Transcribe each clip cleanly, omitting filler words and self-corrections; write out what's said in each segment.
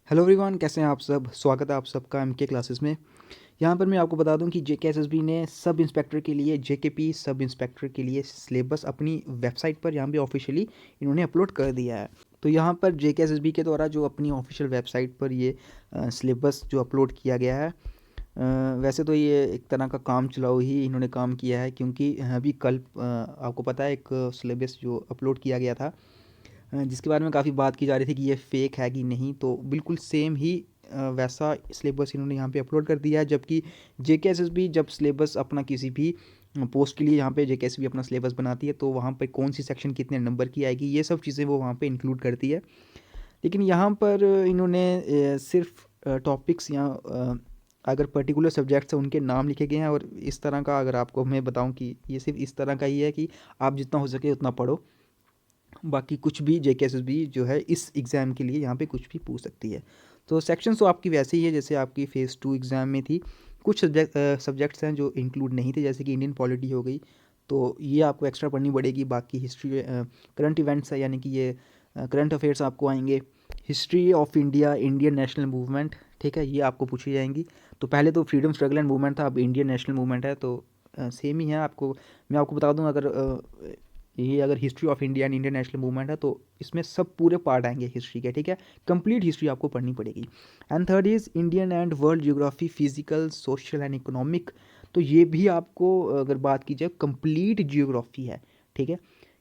Hello everyone, कैसे हैं आप सब। स्वागत है आप सबका एमके क्लासेस में। यहाँ पर मैं आपको बता दूं कि जेकेएसएसबी ने सब इंस्पेक्टर के लिए जेकेपी सब इंस्पेक्टर के लिए सिलेबस अपनी वेबसाइट पर यहाँ पे ऑफिशियली इन्होंने अपलोड कर दिया है। तो यहाँ पर जेकेएसएसबी के द्वारा जो अपनी ऑफिशियल वेबसाइट पर ये सिलेबस जो अपलोड किया गया है, वैसे तो ये एक तरह का काम चलाओ ही इन्होंने काम किया है, क्योंकि अभी कल आपको पता है एक सिलेबस जो अपलोड किया गया था, जिसके बारे में काफ़ी बात की जा रही थी कि ये फ़ेक है कि नहीं। तो बिल्कुल सेम ही वैसा सिलेबस इन्होंने यहाँ पे अपलोड कर दिया है। जबकि जेकेएसएसबी जब सिलेबस अपना किसी भी पोस्ट के लिए यहाँ पे जेकेएसएसबी अपना सिलेबस बनाती है, तो वहाँ पे कौन सी सेक्शन कितने नंबर की आएगी, ये सब चीज़ें वो वहाँ पे इंक्लूड करती है। लेकिन यहाँ पर इन्होंने सिर्फ टॉपिक्स या अगर पर्टिकुलर सब्जेक्ट्स हैं उनके नाम लिखे गए हैं। और इस तरह का अगर आपको मैं बताऊँ कि ये सिर्फ इस तरह का ही है कि आप जितना हो सके उतना पढ़ो, बाकी कुछ भी जेकेएसएसबी जो है इस एग्ज़ाम के लिए यहाँ पे कुछ भी पूछ सकती है। तो सेक्शन तो आपकी वैसे ही है जैसे आपकी फ़ेज़ 2 एग्ज़ाम में थी। कुछ सब्जेक्ट्स हैं जो इंक्लूड नहीं थे, जैसे कि इंडियन पॉलिटी हो गई, तो ये आपको एक्स्ट्रा पढ़नी पड़ेगी। बाकी हिस्ट्री, करंट इवेंट्स है, यानी कि ये करंट अफेयर्स आपको आएंगे। History of India, Indian national movement, ठीक है, ये आपको पूछी जाएंगी। तो पहले तो फ्रीडम स्ट्रगल एंड मूवमेंट था, अब इंडियन नेशनल मूवमेंट है, तो सेम ही है। मैं आपको बता दूं, अगर ये अगर history of India and Indian national movement है, तो इसमें सब पूरे पार्ट आएंगे हिस्ट्री के, ठीक है। कंप्लीट हिस्ट्री आपको पढ़नी पड़ेगी। And third is Indian and world geography, physical, social and economic. तो ये भी आपको अगर बात की जाए कंप्लीट जियोग्राफी है, ठीक है।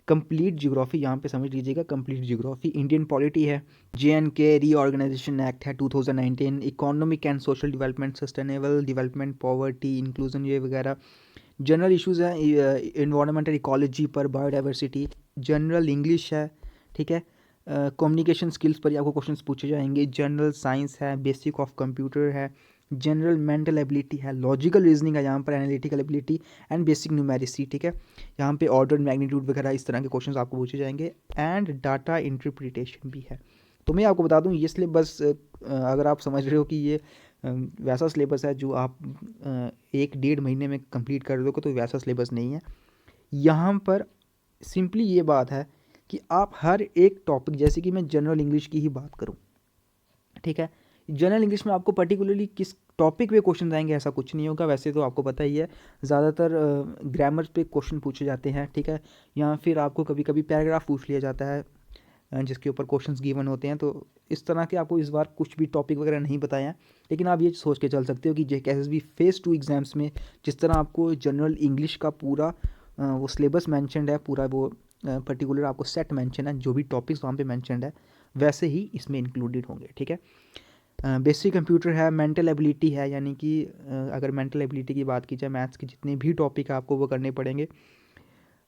कंप्लीट जियोग्राफी यहाँ पे समझ लीजिएगा, कंप्लीट जियोग्राफी। इंडियन पॉलिटी है, JNK रीऑर्गेनाइजेशन एक्ट है 2019, economic and social development, sustainable development, poverty, inclusion, ये वगैरह। जनरल इश्यूज़ हैं इन्वायरमेंटल इकोलॉजी पर, बायोडाइवर्सिटी। जनरल इंग्लिश है, ठीक है। कम्युनिकेशन स्किल्स पर आपको क्वेश्चंस पूछे जाएंगे। जनरल साइंस है, बेसिक ऑफ कंप्यूटर है, जनरल मेंटल एबिलिटी है, लॉजिकल रीजनिंग है यहाँ पर, analytical ability and basic numeracy, ठीक है। यहाँ पे ऑर्डर, मैग्नीट्यूड वगैरह इस तरह के क्वेश्चंस आपको पूछे जाएंगे। एंड डाटा इंटरप्रिटेशन भी है। तो मैं आपको बता दूं, ये सिलेबस अगर आप समझ रहे हो कि ये वैसा सिलेबस है जो आप 1 डेढ़ महीने में कंप्लीट कर दोगे, तो वैसा सिलेबस नहीं है। यहाँ पर सिंपली ये बात है कि आप हर एक टॉपिक, जैसे कि मैं जनरल इंग्लिश की ही बात करूँ, ठीक है, जनरल इंग्लिश में आपको पर्टिकुलरली किस टॉपिक पे क्वेश्चन आएंगे ऐसा कुछ नहीं होगा। वैसे तो आपको पता ही है, ज़्यादातर ग्रामर पे क्वेश्चन पूछे जाते हैं, ठीक है। या फिर आपको कभी कभी पैराग्राफ पूछ लिया जाता है जिसके ऊपर क्वेश्चंस गिवन होते हैं। तो इस तरह के आपको इस बार कुछ भी टॉपिक वगैरह नहीं बताया है। लेकिन आप ये सोच के चल सकते हो कि जेकेएसएसबी फ़ेज़ 2 एग्ज़ाम्स में जिस तरह आपको जनरल इंग्लिश का पूरा वो सिलेबस मैंशनड है, पूरा वो पर्टिकुलर आपको सेट मैंशन है, जो भी टॉपिक्स वहाँ पे मैंशनड है वैसे ही इसमें इंक्लूडेड होंगे, ठीक है। बेसिक कंप्यूटर है, मेंटल एबिलिटी है, यानी कि अगर मेंटल एबिलिटी की बात की जाए, मैथ्स के जितने भी टॉपिक आपको वो करने पड़ेंगे।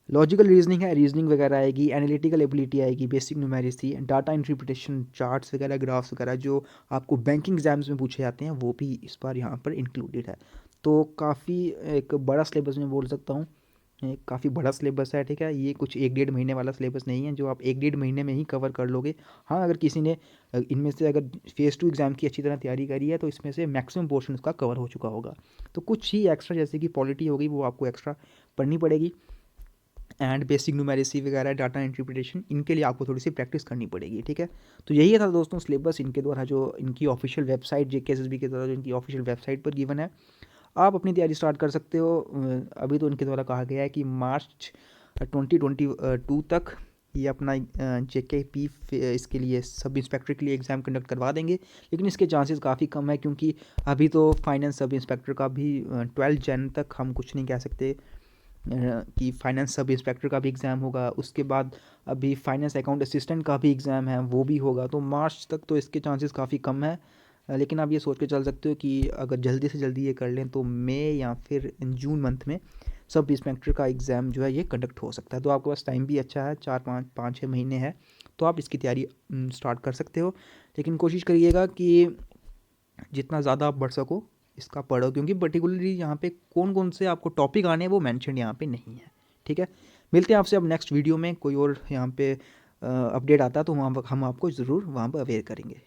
लॉजिकल रीजनिंग है, रीजनिंग वगैरह आएगी। एनालिटिकल एबिलिटी आएगी, basic numeracy, data interpretation, charts वगैरह, ग्राफ्स वगैरह जो आपको बैंकिंग एग्जाम्स में पूछे जाते हैं, वो भी इस बार यहाँ पर इंक्लूडेड है। तो काफ़ी एक बड़ा सिलेबस मैं बोल सकता हूँ, काफ़ी बड़ा सिलेबस है, ठीक है। ये कुछ 1 डेढ़ महीने वाला सिलेबस नहीं है जो आप 1 डेढ़ महीने में ही कवर कर लोगे। हाँ, अगर किसी ने इनमें से अगर फ़ेज़ 2 एग्ज़ाम की अच्छी तरह तैयारी करी है, तो इसमें से मैक्सिमम पोर्शन उसका कवर हो चुका होगा। तो कुछ ही एक्स्ट्रा, जैसे कि पॉलिटी हो गई, वो आपको एक्स्ट्रा पढ़नी पड़ेगी। एंड बेसिक न्यूमेरिसी वगैरह, डाटा इंटरप्रिटेशन, इनके लिए आपको थोड़ी सी प्रैक्टिस करनी पड़ेगी, ठीक है। तो यही था दोस्तों सिलेबस इनके द्वारा, जो इनकी ऑफिशियल वेबसाइट जेकेएसएसबी के द्वारा जो इनकी ऑफिशियल वेबसाइट पर गिवन है। आप अपनी तैयारी स्टार्ट कर सकते हो। अभी तो इनके द्वारा कहा गया है कि मार्च 2022 तक ये अपना जेकेपी इसके लिए सब इंस्पेक्टर के लिए एग्ज़ाम कंडक्ट करवा देंगे। लेकिन इसके चांसेस काफ़ी कम है, क्योंकि अभी तो फाइनेंस सब इंस्पेक्टर का भी 12 जन तक हम कुछ नहीं कह सकते कि फाइनेंस सब इंस्पेक्टर का भी एग्ज़ाम होगा। उसके बाद अभी फाइनेंस अकाउंट असिस्टेंट का भी एग्ज़ाम है, वो भी होगा। तो मार्च तक तो इसके चांसेस काफ़ी कम है। लेकिन आप ये सोच के चल सकते हो कि अगर जल्दी से जल्दी ये कर लें, तो मई या फिर जून मंथ में सब इंस्पेक्टर का एग्ज़ाम जो है ये कंडक्ट हो सकता है। तो आपके पास टाइम भी अच्छा है, 4 5 5 6 महीने है, तो आप इसकी तैयारी स्टार्ट कर सकते हो। लेकिन कोशिश करिएगा कि जितना ज़्यादा आप बढ़ सको इसका पढ़ो, क्योंकि पर्टिकुलरली यहाँ पे कौन कौन से आपको टॉपिक आने हैं वो मेंशन यहाँ पे नहीं है, ठीक है। मिलते हैं आपसे अब नेक्स्ट वीडियो में, कोई और यहाँ पे अपडेट आता है तो वहाँ हम आपको ज़रूर वहाँ पर अवेयर करेंगे।